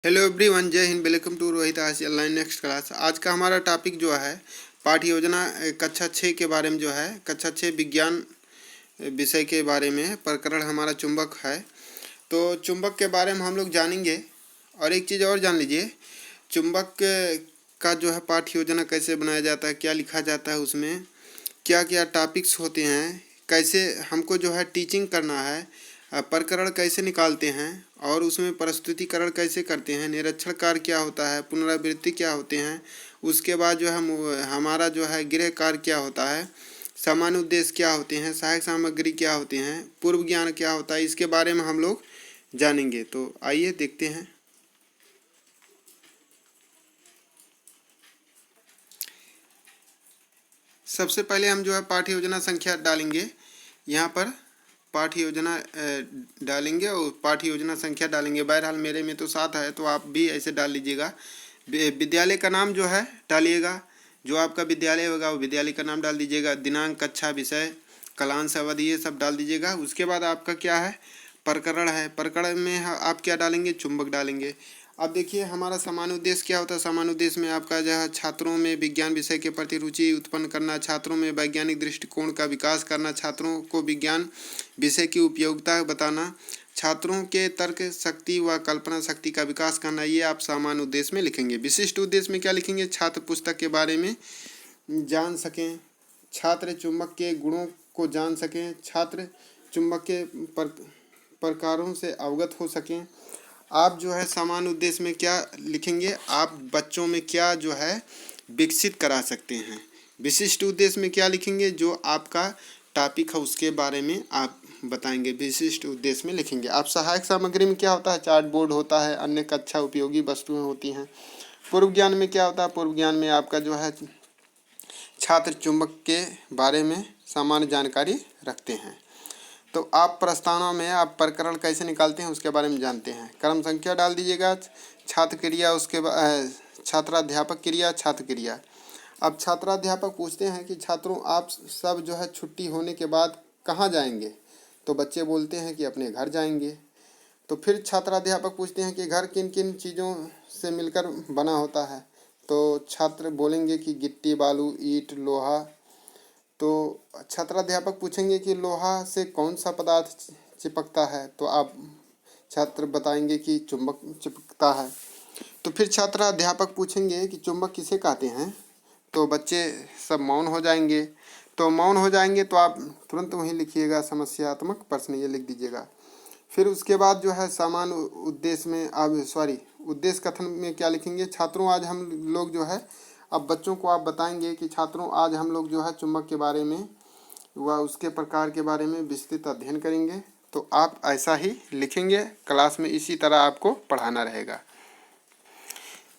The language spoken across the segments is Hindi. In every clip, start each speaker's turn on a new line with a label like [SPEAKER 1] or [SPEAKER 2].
[SPEAKER 1] हेलो एवरीवन, जय हिंद। वेलकम टू रोहित आशी ऑनलाइन नेक्स्ट क्लास। आज का हमारा टॉपिक जो है पाठ्य योजना कक्षा 6 के बारे में जो है कक्षा 6 विज्ञान विषय के बारे में प्रकरण हमारा चुंबक है। तो चुंबक के बारे में हम लोग जानेंगे। और एक चीज़ और जान लीजिए, चुंबक का जो है पाठ्य योजना कैसे बनाया जाता है, क्या लिखा जाता है, उसमें क्या क्या टॉपिक्स होते हैं, कैसे हमको जो है टीचिंग करना है, प्रकरण कैसे निकालते हैं और उसमें प्रस्तुतिकरण कैसे करते हैं, निरीक्षण कार्य क्या होता है, पुनरावृत्ति क्या होते हैं, उसके बाद जो है हमारा जो है गृह कार्य क्या होता है, सामान्य उद्देश्य क्या होते हैं, सहायक सामग्री क्या होते हैं, पूर्व ज्ञान क्या होता है, इसके बारे में हम लोग जानेंगे। तो आइए देखते हैं। सबसे पहले हम जो है पाठ्य योजना संख्या डालेंगे। यहाँ पर पाठ्य योजना डालेंगे और पाठ्य योजना संख्या डालेंगे। बहरहाल मेरे में तो 7 है, तो आप भी ऐसे डाल लीजिएगा। विद्यालय का नाम जो है डालिएगा, जो आपका विद्यालय होगा वो विद्यालय का नाम डाल दीजिएगा। दिनांक, कक्षा, विषय, कालांश, अवधि, ये सब डाल दीजिएगा। उसके बाद आपका क्या है, प्रकरण है। प्रकरण में आप क्या डालेंगे, चुंबक डालेंगे। अब देखिए हमारा सामान्य उद्देश्य क्या होता है। सामान्य उद्देश्य में आपका जो है छात्रों में विज्ञान विषय के प्रति रुचि उत्पन्न करना, छात्रों में वैज्ञानिक दृष्टिकोण का विकास करना, छात्रों को विज्ञान विषय की उपयोगिता बताना, छात्रों के तर्क शक्ति व कल्पना शक्ति का विकास करना, ये आप सामान्य उद्देश्य में लिखेंगे। विशिष्ट उद्देश्य में क्या लिखेंगे, छात्र पुस्तक के बारे में जान सकें, छात्र चुंबक के गुणों को जान सकें, छात्र चुंबक के प्रकारों से अवगत हो सकें। आप जो है सामान्य उद्देश्य में क्या लिखेंगे, आप बच्चों में क्या जो है विकसित करा सकते हैं। विशिष्ट उद्देश्य में क्या लिखेंगे, जो आपका टॉपिक है उसके बारे में आप बताएंगे, विशिष्ट उद्देश्य में लिखेंगे। आप सहायक सामग्री में क्या होता है, चार्ट बोर्ड होता है, अन्य कक्षा उपयोगी वस्तुएं होती हैं। पूर्व ज्ञान में क्या होता है, पूर्व ज्ञान में आपका जो है छात्र चुंबक के बारे में सामान्य जानकारी रखते हैं। तो आप प्रस्तावना में आप प्रकरण कैसे निकालते हैं उसके बारे में जानते हैं। क्रम संख्या डाल दीजिएगा, छात्र क्रिया, उसके बाद छात्राध्यापक क्रिया, छात्र क्रिया। अब छात्राध्यापक पूछते हैं कि छात्रों आप सब जो है छुट्टी होने के बाद कहाँ जाएंगे, तो बच्चे बोलते हैं कि अपने घर जाएंगे। तो फिर छात्राध्यापक पूछते हैं कि घर किन किन चीज़ों से मिलकर बना होता है, तो छात्र बोलेंगे कि गिट्टी, बालू, ईंट, लोहा। तो छात्राध्यापक पूछेंगे कि लोहा से कौन सा पदार्थ चिपकता है, तो आप छात्र बताएंगे कि चुंबक चिपकता है। तो फिर छात्राध्यापक पूछेंगे कि चुंबक किसे कहते हैं, तो बच्चे सब मौन हो जाएंगे। तो मौन हो जाएंगे तो आप तुरंत वहीं लिखिएगा समस्यात्मक प्रश्न, ये लिख दीजिएगा। फिर उसके बाद जो है सामान्य उद्देश्य में आप उद्देश्य कथन में क्या लिखेंगे, छात्रों आज हम लोग जो है, अब बच्चों को आप बताएंगे कि छात्रों आज हम लोग जो है चुंबक के बारे में व उसके प्रकार के बारे में विस्तृत अध्ययन करेंगे। तो आप ऐसा ही लिखेंगे, क्लास में इसी तरह आपको पढ़ाना रहेगा।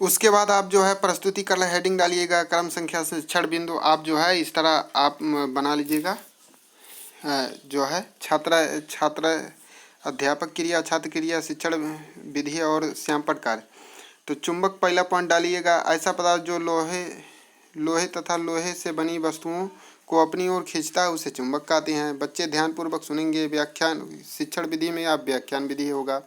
[SPEAKER 1] उसके बाद आप जो है प्रस्तुतिकरण हेडिंग डालिएगा, क्रम संख्या से क्षण बिंदु आप जो है इस तरह आप बना लीजिएगा। जो है छात्र अध्यापक क्रिया, छात्र क्रिया, शिक्षण विधि और श्यामपट्ट कार्य। तो चुंबक पहला पॉइंट डालिएगा, ऐसा पदार्थ जो लोहे तथा लोहे से बनी वस्तुओं को अपनी ओर खींचता है उसे चुंबक कहते हैं। बच्चे ध्यानपूर्वक सुनेंगे। व्याख्यान, शिक्षण विधि में आप व्याख्यान विधि होगा।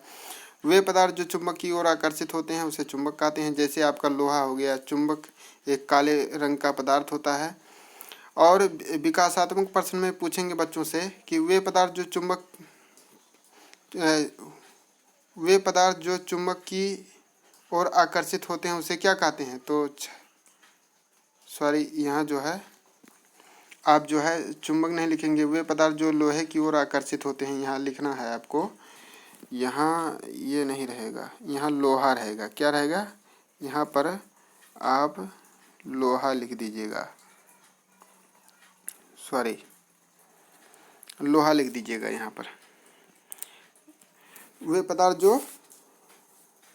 [SPEAKER 1] वे पदार्थ जो चुंबक की ओर आकर्षित होते हैं उसे चुंबक कहते हैं। जैसे आपका लोहा हो गया, चुंबक एक काले रंग का पदार्थ होता है। और विकासात्मक प्रश्न में पूछेंगे बच्चों से कि वे पदार्थ जो चुंबक की ओर आकर्षित होते हैं उसे क्या कहते हैं। तो यहाँ जो है आप जो है चुंबक नहीं लिखेंगे, वे पदार्थ जो लोहे की ओर आकर्षित होते हैं यहाँ लिखना है आपको। यहाँ ये नहीं रहेगा, यहाँ लोहा रहेगा। क्या रहेगा, यहाँ पर आप लोहा लिख दीजिएगा, लोहा लिख दीजिएगा यहाँ पर। वे पदार्थ जो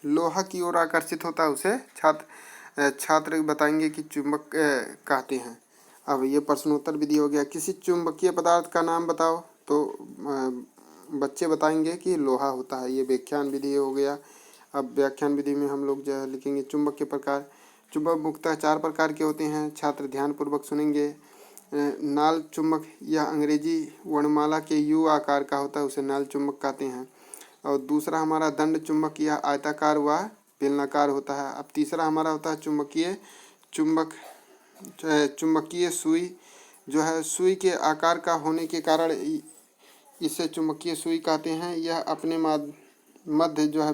[SPEAKER 1] लोहा की ओर आकर्षित होता है उसे छात्र बताएंगे कि चुंबक कहते हैं। अब ये प्रश्नोत्तर विधि हो गया। किसी चुंबकीय पदार्थ का नाम बताओ, तो बच्चे बताएंगे कि लोहा होता है। ये व्याख्यान विधि हो गया। अब व्याख्यान विधि में हम लोग जो है लिखेंगे चुंबक के प्रकार। चुंबक मुख्यतः 4 प्रकार के होते हैं, छात्र ध्यानपूर्वक सुनेंगे। नाल चुंबक, यह अंग्रेजी वर्णमाला के यू आकार का होता है, उसे नाल चुंबक कहते हैं। और दूसरा हमारा दंड चुंबक, यह आयताकार व बेलनाकार होता है। अब तीसरा हमारा होता है चुंबकीय सुई, जो है सुई के आकार का होने के कारण इसे चुंबकीय सुई कहते हैं। यह अपने मध्य जो है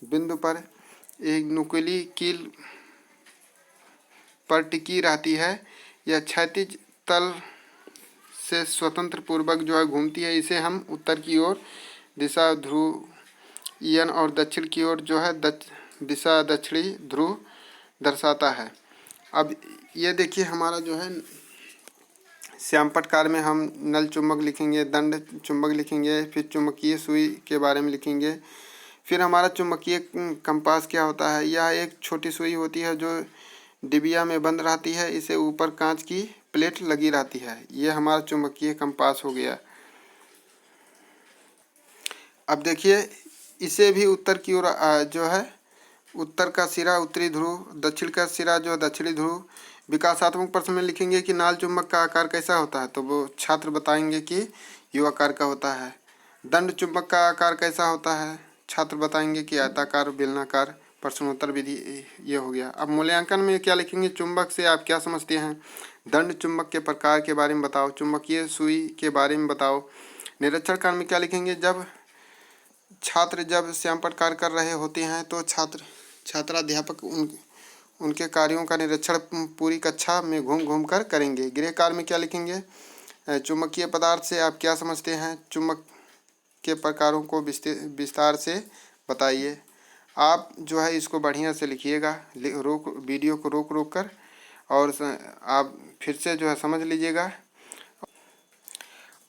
[SPEAKER 1] बिंदु पर एक नुकीली कील पर टिकी रहती है। यह क्षैतिज तल से स्वतंत्र पूर्वक जो है घूमती है। इसे हम उत्तर की ओर दिशा ध्रुव और दक्षिण की ओर जो है दिशा दक्षिणी ध्रुव दर्शाता है। अब ये देखिए हमारा जो है श्यामपट्टकार में हम नल चुंबक लिखेंगे, दंड चुंबक लिखेंगे, फिर चुंबकीय सुई के बारे में लिखेंगे। फिर हमारा चुंबकीय कंपास क्या होता है। यह एक छोटी सुई होती है जो डिबिया में बंद रहती है। इसे ऊपर कांच की प्लेट लगी रहती है। यह हमारा चुंबकीय कंपास हो गया। अब देखिए इसे भी उत्तर की ओर जो है उत्तर का सिरा उत्तरी ध्रुव, दक्षिण का सिरा जो है दक्षिणी ध्रुव। विकासात्मक प्रश्न में लिखेंगे कि नाल चुंबक का आकार कैसा होता है, तो वो छात्र बताएंगे कि यू आकार का होता है। दंड चुंबक का आकार कैसा होता है, छात्र बताएंगे कि आयताकार बेलनाकार। प्रश्नोत्तर विधि ये हो गया। अब मूल्यांकन में क्या लिखेंगे, चुंबक से आप क्या समझते हैं, दंड चुंबक के प्रकार के बारे में बताओ, चुंबकीय सुई के बारे में बताओ। निरीक्षण कार्य में क्या लिखेंगे, जब श्यामपट्टकार कर रहे होते हैं तो छात्राध्यापक उनके कार्यों का निरीक्षण पूरी कक्षा में घूम घूम कर करेंगे। गृह कार्य में क्या लिखेंगे, चुंबकीय पदार्थ से आप क्या समझते हैं, चुंबक के प्रकारों को विस्तार से बताइए। आप जो है इसको बढ़िया से लिखिएगा, वीडियो को रोक कर, और आप फिर से जो है समझ लीजिएगा।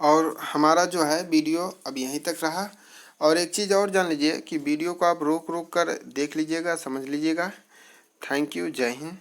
[SPEAKER 1] और हमारा जो है वीडियो अब यहीं तक रहा। और एक चीज़ और जान लीजिए कि वीडियो को आप रोक कर देख लीजिएगा, समझ लीजिएगा। थैंक यू, जय हिंद।